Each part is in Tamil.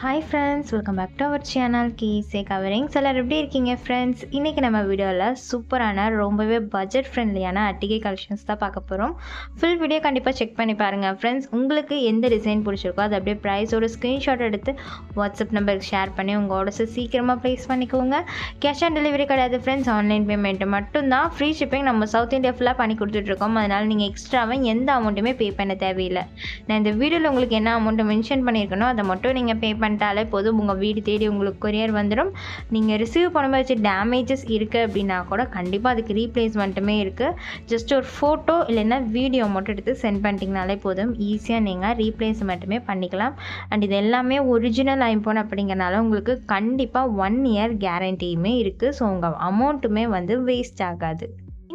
Hi friends, welcome back to our channel கீஸே கவரிங்ஸ். எல்லோரும் எப்படி இருக்கீங்க ஃப்ரெண்ட்ஸ்? இன்றைக்கி நம்ம வீடியோவில் சூப்பரான ரொம்பவே பட்ஜெட் ஃப்ரெண்ட்லியான அட்டிகை கலெக்ஷன்ஸ் தான் பார்க்க போகிறோம். ஃபுல் வீடியோ கண்டிப்பாக செக் பண்ணி பாருங்கள் ஃப்ரெண்ட்ஸ். உங்களுக்கு எந்த டிசைன் பிடிச்சிருக்கோ அது அப்படியே ப்ரைஸோட ஸ்க்ரீன்ஷாட் எடுத்து வாட்ஸ்அப் நம்பருக்கு ஷேர் பண்ணி உங்கள் ஆர்டர்ஸை சீக்கிரமாக ப்ளேஸ் பண்ணிக்கோங்க. கேஷ் ஆன் டெலிவரி கிடையாது ஃப்ரெண்ட்ஸ், ஆன்லைன் பேமெண்ட்டு மட்டும்தான். ஃப்ரீ ஷிப்பிங் நம்ம சவுத் இந்தியா ஃபுல்லாக பண்ணி கொடுத்துட்ருக்கோம். அதனால் நீங்கள் எக்ஸ்ட்ராவாக எந்த அமௌண்ட்டுமே பே பண்ண தேவையில்லை. நான் இந்த வீடியோவில் உங்களுக்கு என்ன அமௌண்ட்டை மென்ஷன் பண்ணியிருக்கனோ அதை மட்டும் நீங்கள் பே பண்ணிட்டாலே போதும். உங்கள் வீடு தேடி உங்களுக்கு கொரியர் வந்துடும். நீங்கள் ரிசீவ் பண்ணும்போது வச்சு டேமேஜஸ் இருக்குது அப்படின்னா கூட கண்டிப்பாக அதுக்கு ரீப்ளேஸ்மெண்ட்டுமே இருக்குது. ஜஸ்ட் ஒரு ஃபோட்டோ இல்லைன்னா வீடியோ மட்டும் எடுத்து சென்ட் பண்ணிட்டீங்கனாலே போதும். ஈஸியாக நீங்கள் ரீப்ளேஸ்மெண்ட்டுமே பண்ணிக்கலாம். அண்ட் இது எல்லாமே ஒரிஜினல் ஐஃபோன் அப்படிங்கிறனால உங்களுக்கு கண்டிப்பாக 1 இயர் கேரண்டியுமே இருக்குது. ஸோ உங்கள் அமௌண்ட்டுமே வேஸ்ட் ஆகாது.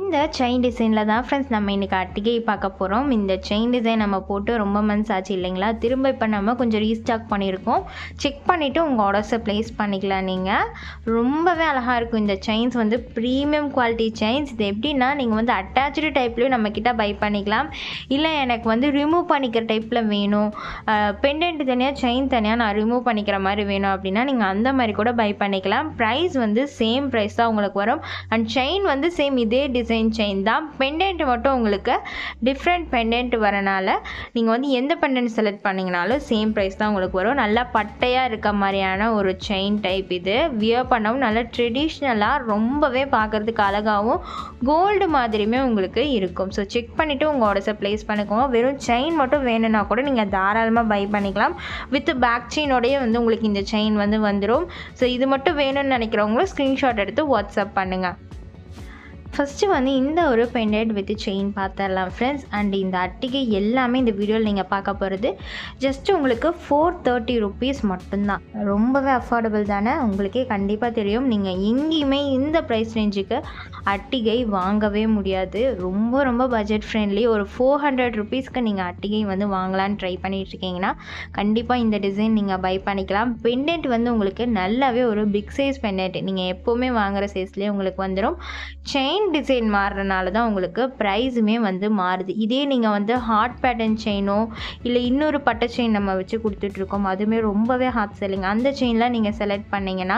இந்த செயின் டிசைனில் தான் ஃப்ரெண்ட்ஸ் நம்ம இன்றைக்கி அட்டிகை பார்க்க போகிறோம். இந்த செயின் டிசைன் நம்ம போட்டு ரொம்ப மந்த்ஸ் ஆச்சு இல்லைங்களா? திரும்ப இப்போ நம்ம கொஞ்சம் ரீஸ்டாக் பண்ணியிருக்கோம். செக் பண்ணிவிட்டு உங்கள் ஆர்டர்ஸை ப்ளேஸ் பண்ணிக்கலாம். நீங்கள் ரொம்பவே அழகாக இருக்கும். இந்த செயின்ஸ் ப்ரீமியம் குவாலிட்டி செயின்ஸ். இது எப்படின்னா நீங்கள் அட்டாச்சு டைப்லேயும் நம்மக்கிட்ட பை பண்ணிக்கலாம். இல்லை எனக்கு ரிமூவ் பண்ணிக்கிற டைப்பில் வேணும், பெண்டன்ட் தனியாக செயின் தனியாக நான் ரிமூவ் பண்ணிக்கிற மாதிரி வேணும் அப்படின்னா நீங்கள் அந்த மாதிரி கூட பை பண்ணிக்கலாம். ப்ரைஸ் சேம் ப்ரைஸ் தான் உங்களுக்கு வரும். அண்ட் செயின் சேம் இதே டிசைன் செயின் தான். பெண்டன்ட் மட்டும் உங்களுக்கு டிஃப்ரெண்ட் பெண்டன்ட் வரனால நீங்கள் எந்த பெண்டன்ட் செலக்ட் பண்ணிங்கனாலும் சேம் ப்ரைஸ் தான் உங்களுக்கு வரும். நல்லா பட்டையாக இருக்க மாதிரியான ஒரு செயின் டைப். இது வியர் பண்ணவும் நல்லா ட்ரெடிஷ்னலாக ரொம்பவே பார்க்குறதுக்கு அழகாகவும் கோல்டு மாதிரியுமே உங்களுக்கு இருக்கும். ஸோ செக் பண்ணிவிட்டு உங்கள் ஆர்டர்ஸை ப்ளேஸ் பண்ணிக்கோங்க. வெறும் செயின் மட்டும் வேணும்னா கூட நீங்கள் தாராளமாக பை பண்ணிக்கலாம். வித் பேக் செயினோடையே உங்களுக்கு இந்த செயின் வந்துடும். ஸோ இது மட்டும் வேணும்னு நினைக்கிறவங்களும் ஸ்க்ரீன்ஷாட் எடுத்து வாட்ஸ்அப் பண்ணுங்கள். ஃபஸ்ட்டு இந்த ஒரு பெண்டன்ட் வித் செயின் பார்த்துடலாம் ஃப்ரெண்ட்ஸ். அண்ட் இந்த அட்டிகை எல்லாமே இந்த வீடியோவில் நீங்கள் பார்க்க போகிறது ஜஸ்ட் உங்களுக்கு 430 rupees மட்டும்தான். ரொம்பவே அஃபோர்டபுள் தானே? உங்களுக்கே கண்டிப்பாக தெரியும். நீங்கள் எங்கேயுமே இந்த ப்ரைஸ் ரேஞ்சுக்கு அட்டிகை வாங்கவே முடியாது. ரொம்ப ரொம்ப பட்ஜெட் ஃப்ரெண்ட்லி. ஒரு 400 rupeesக்கு நீங்கள் அட்டிகை வாங்கலான்னு ட்ரை பண்ணிகிட்ருக்கீங்கன்னா கண்டிப்பாக இந்த டிசைன் நீங்கள் பை பண்ணிக்கலாம். பெண்டன்ட் உங்களுக்கு நல்லாவே ஒரு பிக் சைஸ் பெண்டன்ட். நீங்கள் எப்போவுமே வாங்குகிற சைஸ்லேயே உங்களுக்கு வந்துடும். செயின் டிசைன் மாறுறதுனால தான் உங்களுக்கு ப்ரைஸுமே மாறுது. இதே நீங்கள் ஹார்ட் பேட்டர்ன் செயினோ இல்லை இன்னொரு பட்டை செயின் நம்ம வச்சு கொடுத்துட்ருக்கோம், அதுவுமே ரொம்பவே ஹார்ட் செல்லிங். அந்த செயின்லாம் நீங்கள் செலக்ட் பண்ணிங்கன்னா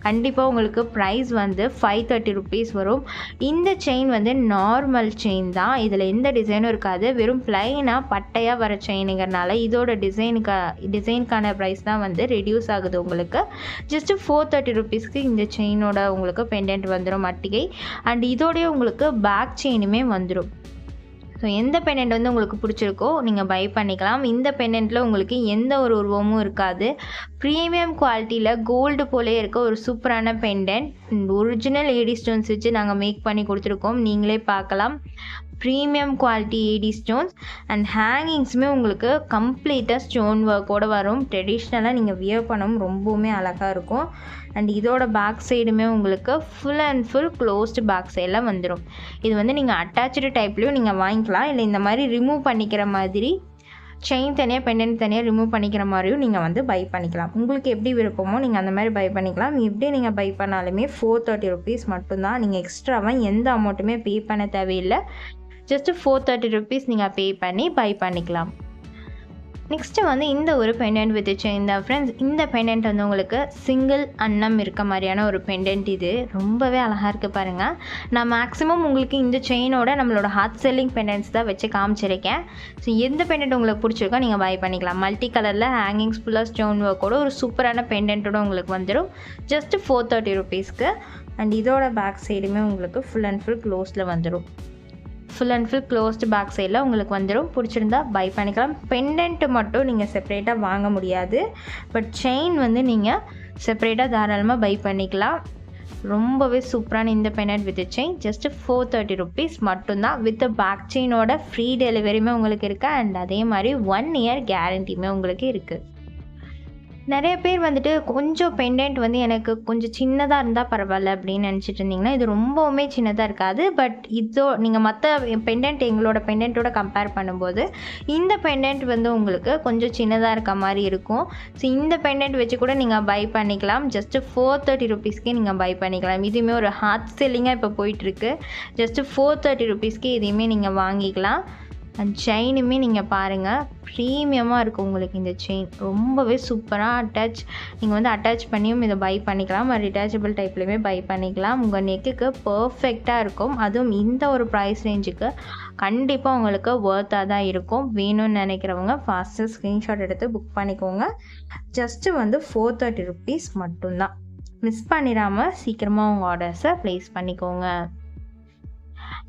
கண்டிப்பாக உங்களுக்கு ப்ரைஸ் 530 rupees வரும். இந்த செயின் நார்மல் செயின் தான். இதில் எந்த டிசைனும் இருக்காது. வெறும் பிளைனாக பட்டையாக வர செயினுங்கிறனால இதோட டிசைனுக்கான ப்ரைஸ் தான் ரெடியூஸ் ஆகுது. உங்களுக்கு ஜஸ்ட்டு 430 rupeesக்கு இந்த செயினோட உங்களுக்கு பெண்டன்ட் வந்துடும் அட்டிகை. அண்ட் இதோடைய உங்களுக்கு பேக் செயினுமே வந்துடும். ஸோ எந்த பெண்டன்ட் உங்களுக்கு பிடிச்சிருக்கோ நீங்கள் பை பண்ணிக்கலாம். இந்த பெண்டன்ட்டில் உங்களுக்கு எந்த ஒரு உருவமும் இருக்காது. ப்ரீமியம் குவாலிட்டியில் கோல்டு போலே இருக்க ஒரு சூப்பரான பெண்டன்ட். ஒரிஜினல் ஏடி ஸ்டோன்ஸ் வச்சு நாங்கள் மேக் பண்ணி கொடுத்துருக்கோம். நீங்களே பார்க்கலாம். Premium quality AD stones and ஹேங்கிங்ஸுமே உங்களுக்கு கம்ப்ளீட்டாக ஸ்டோன் ஒர்க்கோடு வரும். ட்ரெடிஷ்னலாக நீங்கள் வியர் பண்ணவும் ரொம்பவுமே அழகாக இருக்கும். அண்ட் இதோட பேக் சைடுமே உங்களுக்கு full and full closed back சைடில் வந்துடும். இது நீங்கள் அட்டாச்சு டைப்லேயும் நீங்கள் வாங்கிக்கலாம். இல்லை இந்த மாதிரி ரிமூவ் பண்ணிக்கிற மாதிரி செயின் தனியாக பெண்டன்ட் தனியாக ரிமூவ் பண்ணிக்கிற மாதிரியும் நீங்கள் பை பண்ணிக்கலாம். உங்களுக்கு எப்படி விருப்பமோ நீங்கள் அந்த மாதிரி பை பண்ணிக்கலாம். எப்படி நீங்கள் பை பண்ணாலுமே 430 rupees மட்டும்தான். நீங்கள் எக்ஸ்ட்ராவாக எந்த அமௌண்ட்டுமே பே பண்ண தேவையில்லை. ஜஸ்ட்டு 430 rupees நீங்கள் பே பண்ணி பை பண்ணிக்கலாம். நெக்ஸ்ட்டு இந்த ஒரு பெண்டன்ட் வித் செயின் தான் ஃப்ரெண்ட்ஸ். இந்த பெண்டன்ட் உங்களுக்கு சிங்கிள் அன்னம் இருக்க மாதிரியான ஒரு பெண்டன்ட். இது ரொம்பவே அழகாக இருக்குது பாருங்கள். நான் மேக்ஸிமம் உங்களுக்கு இந்த செயினோட நம்மளோட ஹார்ட் செல்லிங் பெண்டன்ட்ஸ் தான் வச்சு காமிச்சிருக்கேன். ஸோ எந்த பெண்டன்ட் உங்களுக்கு பிடிச்சிருக்கோ நீங்கள் பை பண்ணிக்கலாம். மல்டி கலரில் ஹேங்கிங்ஸ் ஃபுல்லாக ஸ்டோன் ஒர்க்கோட ஒரு சூப்பரான பெண்டன்ட்டோட உங்களுக்கு வந்துடும். ஜஸ்ட்டு 430 rupeesக்கு. அண்ட் இதோட பேக் சைடுமே உங்களுக்கு ஃபுல் அண்ட் ஃபுல் க்ளோஸில் வந்துடும். Full and full closed back சைடில் உங்களுக்கு வந்துடும். பிடிச்சிருந்தா பை பண்ணிக்கலாம். பெண்டன்ட்டு மட்டும் நீங்கள் செப்பரேட்டாக வாங்க முடியாது. பட் செயின் நீங்கள் செப்பரேட்டாக தாராளமாக பை பண்ணிக்கலாம். ரொம்பவே சூப்பரான இந்த pendant with chain just 430 rupees மட்டும்தான். வித் பேக் செயினோட ஃப்ரீ டெலிவரியுமே உங்களுக்கு இருக்குது. அண்ட் அதே மாதிரி 1 இயர் கேரண்டியுமே உங்களுக்கு இருக்குது. நிறைய பேர் கொஞ்சம் பெண்டன்ட் எனக்கு கொஞ்சம் சின்னதாக இருந்தால் பரவாயில்ல அப்படின்னு நினச்சிட்டு இருந்தீங்கன்னா இது ரொம்பவுமே சின்னதாக இருக்காது. பட் நீங்கள் மற்ற பெண்டன்ட் எங்களோட பெண்டன்ட்டோட கம்பேர் பண்ணும்போது இந்த பெண்டன்ட் உங்களுக்கு கொஞ்சம் சின்னதாக இருக்க மாதிரி இருக்கும். ஸோ இந்த பெண்டன்ட் வச்சு கூட நீங்கள் பை பண்ணிக்கலாம். ஜஸ்ட்டு 430 rupeesக்கே நீங்கள் பை பண்ணிக்கலாம். இதுவுமே ஒரு ஹார்ட் செல்லிங்காக இப்போ போயிட்டுருக்கு. ஜஸ்ட்டு 430 rupeesக்கே இதையுமே நீங்கள் வாங்கிக்கலாம். அண்ட் செயினுமே நீங்கள் பாருங்கள் ப்ரீமியமாக இருக்கும் உங்களுக்கு இந்த செயின். ரொம்பவே சூப்பராக நீங்கள் வந்து அட்டாச் பண்ணியும் இதை பை பண்ணிக்கலாம். ரிட்டாச்சபிள் டைப்லேயுமே பை பண்ணிக்கலாம். உங்கள் நெக்குக்கு பர்ஃபெக்டாக இருக்கும். அதுவும் இந்த ஒரு ப்ரைஸ் ரேஞ்சுக்கு கண்டிப்பாக உங்களுக்கு ஒர்த்தாக தான் இருக்கும். வேணும்னு நினைக்கிறவங்க ஃபாஸ்ட்டாக ஸ்க்ரீன்ஷாட் எடுத்து புக் பண்ணிக்கோங்க. ஜஸ்ட்டு வந்து 430 rupees மட்டும்தான். மிஸ் பண்ணிடாமல் சீக்கிரமாக உங்கள் ஆர்டர்ஸை ப்ளேஸ் பண்ணிக்கோங்க.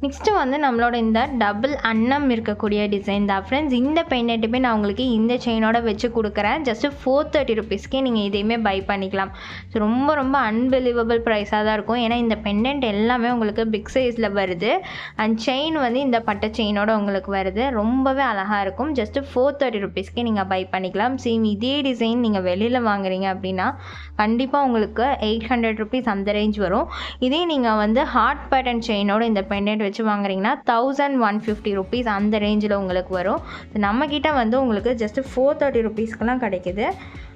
நெக்ஸ்ட்டு வந்து நம்மளோட இந்த டபுள் அன்னம் இருக்கக்கூடிய டிசைன் தான் ஃப்ரெண்ட்ஸ். இந்த பெண்டன்ட்டுமே நான் உங்களுக்கு இந்த செயினோட வச்சு கொடுக்குறேன். ஜஸ்ட்டு 430 rupeesக்கே நீங்கள் இதையுமே பை பண்ணிக்கலாம். ஸோ ரொம்ப ரொம்ப அன்பிலீவபிள் ப்ரைஸாக தான் இருக்கும். ஏன்னா இந்த பெண்டன்ட் எல்லாமே உங்களுக்கு பிக் சைஸில் வருது. அண்ட் செயின் வந்து இந்த பட்டை செயினோட உங்களுக்கு வருது. ரொம்பவே அழகாக இருக்கும். ஜஸ்ட்டு 430 rupeesக்கே நீங்கள் பை பண்ணிக்கலாம். சேம் இதே டிசைன் நீங்கள் வெளியில் வாங்குறீங்க அப்படின்னா கண்டிப்பாக உங்களுக்கு 800 rupees அந்த ரேஞ்ச் வரும். இதே நீங்கள் வந்து ஹார்ட் பேட்டர்ன் செயினோட இந்த பெண்டன்ட் வச்சு வாங்குறீங்கன்னா 1150 rupees அந்த ரேஞ்சில் உங்களுக்கு வரும். நம்மக்கிட்ட வந்து உங்களுக்கு ஜஸ்ட்டு 430 rupeesக்கெலாம் கிடைக்குது.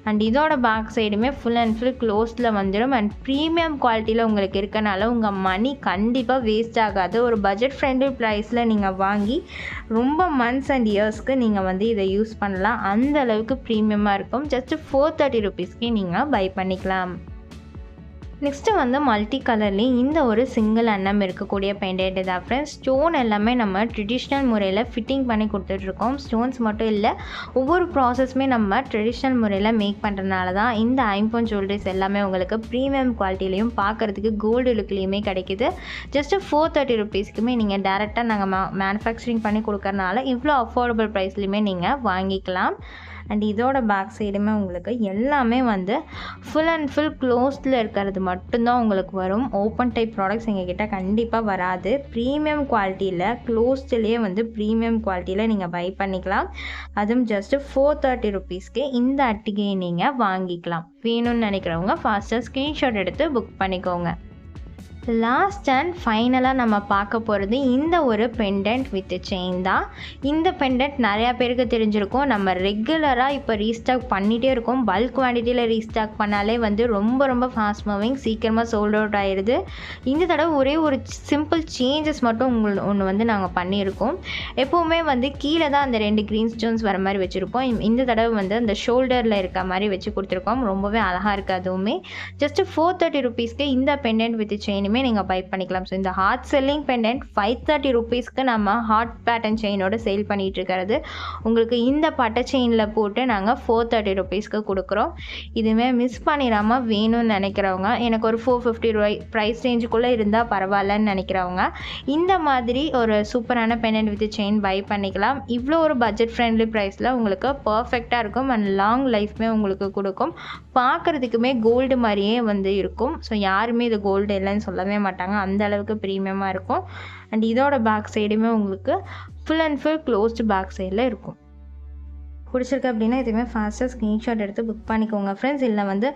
அண்ட் இதோட பேக் சைடுமே ஃபுல் அண்ட் ஃபுல் க்ளோஸில் வந்துடும். அண்ட் ப்ரீமியம் குவாலிட்டியில் உங்களுக்கு இருக்கனால உங்கள் மணி கண்டிப்பாக வேஸ்ட் ஆகாது. ஒரு பட்ஜெட் ஃப்ரெண்ட்லி ப்ரைஸில் நீங்கள் வாங்கி ரொம்ப மந்த்ஸ் அண்ட் இயர்ஸ்க்கு நீங்கள் வந்து இதை யூஸ் பண்ணலாம். அந்த அளவுக்கு ப்ரீமியமாக இருக்கும். ஜஸ்ட்டு 430 rupeesக்கே நீங்கள் பை பண்ணிக்கலாம். நெக்ஸ்ட்டு வந்து மல்டி கலர்லேயும் இந்த ஒரு சிங்கிள் அன்னம் இருக்கக்கூடிய பெண்டன்ட் தான் ஃப்ரெண்ட்ஸ். ஸ்டோன் எல்லாமே நம்ம ட்ரெடிஷ்னல் முறையில் ஃபிட்டிங் பண்ணி கொடுத்துட்ருக்கோம். ஸ்டோன்ஸ் மட்டும் இல்லை, ஒவ்வொரு ப்ராசஸுமே நம்ம ட்ரெடிஷ்னல் முறையில் மேக் பண்ணுறதுனால தான் இந்த ஐம்பொன் ஜுவல்லரிஸ் எல்லாமே உங்களுக்கு ப்ரீமியம் குவாலிட்டிலையும் பார்க்குறதுக்கு கோல்டு லுக்லேயுமே கிடைக்கிது. ஜஸ்ட்டு 430 rupeesக்குமே நீங்கள் டேரெக்டாக நாங்கள் மேனுஃபேக்சரிங் பண்ணி கொடுக்கறனால இவ்வளோ அஃபோர்டபுள் ப்ரைஸ்லையுமே நீங்கள் வாங்கிக்கலாம். அண்ட் இதோட பேக் சைடுமே உங்களுக்கு எல்லாமே வந்து ஃபுல் அண்ட் ஃபுல் க்ளோஸில் இருக்கிறது மட்டும்தான் உங்களுக்கு வரும். ஓப்பன் டைப் ப்ராடக்ட்ஸ் எங்ககிட்ட கண்டிப்பாக வராது. ப்ரீமியம் குவாலிட்டியில் க்ளோஸ்ட்லேயே வந்து ப்ரீமியம் குவாலிட்டியில் நீங்கள் பை பண்ணிக்கலாம். அதுவும் ஜஸ்ட்டு 430 rupeesக்கே இந்த அட்டிகையை நீங்கள் வாங்கிக்கலாம். வேணும்னு நினைக்கிறவங்க ஃபாஸ்ட்டாக ஸ்க்ரீன்ஷாட் எடுத்து புக் பண்ணிக்கோங்க. லாஸ்ட் அண்ட் ஃபைனலாக நம்ம பார்க்க போகிறது இந்த ஒரு பெண்டன்ட் வித் செயின் தான். இந்த பெண்டன்ட் நிறையா பேருக்கு தெரிஞ்சிருக்கும். நம்ம ரெகுலராக இப்போ ரீஸ்டாக் பண்ணிகிட்டே இருக்கோம். பல்க் குவான்டிட்டியில் ரீஸ்டாக் பண்ணாலே வந்து ரொம்ப ரொம்ப ஃபாஸ்ட் மூவிங், சீக்கிரமாக சோல்ட் அவுட் ஆயிடுது. இந்த தடவை ஒரே ஒரு சிம்பிள் சேஞ்சஸ் மட்டும் ஒன்று வந்து நாங்கள் பண்ணியிருக்கோம். எப்போவுமே வந்து கீழே தான் அந்த 2 க்ரீன் ஸ்டோன்ஸ் வர மாதிரி வச்சுருப்போம். இந்த தடவை வந்து அந்த ஷோல்டரில் இருக்க மாதிரி வச்சு கொடுத்துருக்கோம். ரொம்பவே அழகாக இருக்குது. அதுவுமே ஜஸ்ட்டு 430 rupeesக்கு இந்த பெண்டன்ட் வித் செயினுமே நீங்கள் பை பண்ணிக்கலாம். ஸோ இந்த ஹார்ட் செல்லிங் பெண்டன்ட் 530 rupeesக்கு நம்ம ஹார்ட் பேட்டர்ன் செயினோட சேல் பண்ணிகிட்டு இருக்கிறது உங்களுக்கு இந்த பட்டை செயினில் போட்டு நாங்கள் 430 rupeesக்கு கொடுக்குறோம். இதுவுமே மிஸ் பண்ணிடாமல் வேணும்னு நினைக்கிறவங்க, எனக்கு ஒரு 450 ப்ரைஸ் ரேஞ்சுக்குள்ளே இருந்தால் பரவாயில்லன்னு நினைக்கிறவங்க இந்த மாதிரி ஒரு சூப்பரான பெண்டன்ட் வித் செயின் பை பண்ணிக்கலாம். இவ்வளோ ஒரு பட்ஜெட் ஃப்ரெண்ட்லி ப்ரைஸில் உங்களுக்கு பர்ஃபெக்டாக இருக்கும். அண்ட் லாங் லைஃப்மே உங்களுக்கு கொடுக்கும். பார்க்குறதுக்குமே கோல்டு மாதிரியே வந்து இருக்கும். ஸோ யாருமே இது கோல்டு இல்லைன்னு சொல்லவே மாட்டாங்க. அந்த அளவுக்கு ப்ரீமியமாக இருக்கும். அண்ட் இதோட பேக் சைடுமே உங்களுக்கு full and full closed back சைடில் இருக்கும். பிடிச்சிருக்கு அப்படின்னா இதுவுமே ஃபாஸ்ட்டாக ஸ்க்ரீன்ஷாட் எடுத்து புக் பண்ணிக்கோங்க ஃப்ரெண்ட்ஸ். இல்லை வந்து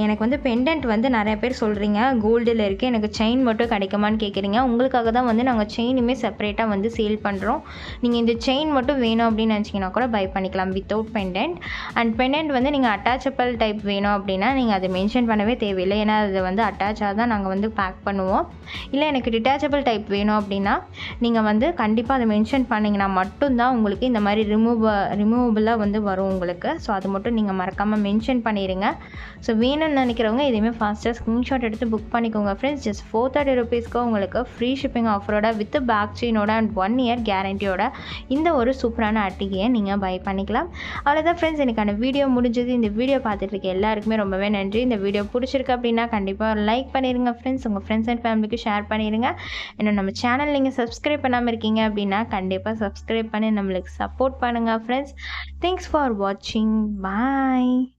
எனக்கு வந்து பெண்டன்ட் வந்து நிறைய பேர் சொல்கிறீங்க கோல்டில் இருக்குது, எனக்கு செயின் மட்டும் கிடைக்குமான்னு கேட்குறீங்க. உங்களுக்காக தான் வந்து நாங்கள் செயினுமே செப்பரேட்டாக வந்து சேல் பண்ணுறோம். நீங்கள் இந்த செயின் மட்டும் வேணும் அப்படின்னு நினச்சிங்கன்னா கூட பை பண்ணிக்கலாம் வித்தவுட் பெண்டன்ட். அண்ட் பெண்டன்ட் வந்து நீங்கள் அட்டாச்சபிள் டைப் வேணும் அப்படின்னா நீங்கள் அதை மென்ஷன் பண்ணவே தேவையில்லை. ஏன்னா அது வந்து அட்டாச்சாக தான் நாங்கள் வந்து பேக் பண்ணுவோம். இல்லை எனக்கு டிட்டாச்சபிள் டைப் வேணும் அப்படின்னா நீங்கள் வந்து கண்டிப்பாக அதை மென்ஷன் பண்ணிங்கன்னா மட்டும்தான் உங்களுக்கு இந்த மாதிரி ரிமூவபிளாக வந்து வரும் உங்களுக்கு. ஸோ அது மட்டும் நீங்கள் மறக்காமல் மென்ஷன் பண்ணிடுங்க. ஸோ வேணும்னு நினைக்கிறவங்க இதையுமே ஃபாஸ்ட்டாக ஸ்க்ரீன்ஷாட் எடுத்து புக் பண்ணிக்கோங்க ஃப்ரெண்ட்ஸ். ஜஸ்ட் 430 rupeesக்கு உங்களுக்கு ஃப்ரீ ஷிப்பிங் ஆஃபரோட வித் பேக் செயினோட அண்ட் 1 year கேரண்டியோட இந்த ஒரு சூப்பரான அட்டிகையை நீங்கள் பை பண்ணிக்கலாம். அவ்வளோதான் ஃப்ரெண்ட்ஸ், எனக்கான வீடியோ முடிஞ்சது. இந்த வீடியோ பார்த்துட்டு இருக்க எல்லாருக்குமே ரொம்பவே நன்றி. இந்த வீடியோ பிடிச்சிருக்கு அப்படின்னா கண்டிப்பாக ஒரு லைக் பண்ணிடுங்க ஃப்ரெண்ட்ஸ். உங்கள் ஃப்ரெண்ட்ஸ் அண்ட் ஃபேமிலிக்கு ஷேர் பண்ணிடுங்க. இன்னும் நம்ம சேனல் நீங்கள் சப்ஸ்கிரைப் பண்ணாமல் இருக்கீங்க அப்படின்னா கண்டிப்பாக சப்ஸ்கிரைப் பண்ணி நம்மளுக்கு சப்போர்ட் பண்ணுங்கள் friends. Thanks for watching. Bye.